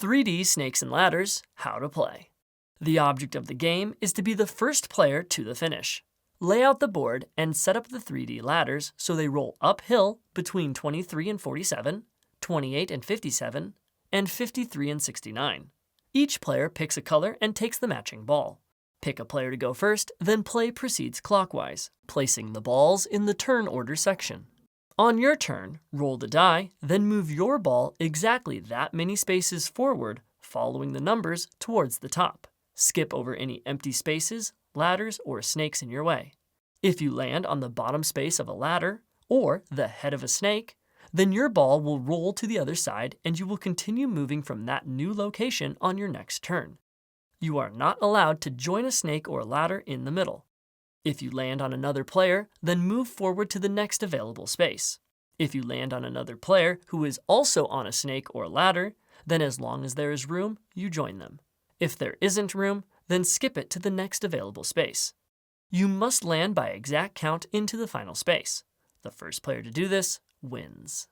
3D Snakes and Ladders, How to Play. The object of the game is to be the first player to the finish. Lay out the board and set up the 3D ladders so they roll uphill between 23 and 47, 28 and 57, and 53 and 69. Each player picks a color and takes the matching ball. Pick a player to go first, then play proceeds clockwise, placing the balls in the turn order section. On your turn, roll the die, then move your ball exactly that many spaces forward, following the numbers towards the top. Skip over any empty spaces, ladders, or snakes in your way. If you land on the bottom space of a ladder or the head of a snake, then your ball will roll to the other side and you will continue moving from that new location on your next turn. You are not allowed to join a snake or ladder in the middle. If you land on another player, then move forward to the next available space. If you land on another player who is also on a snake or ladder, then as long as there is room, you join them. If there isn't room, then skip it to the next available space. You must land by exact count into the final space. The first player to do this wins.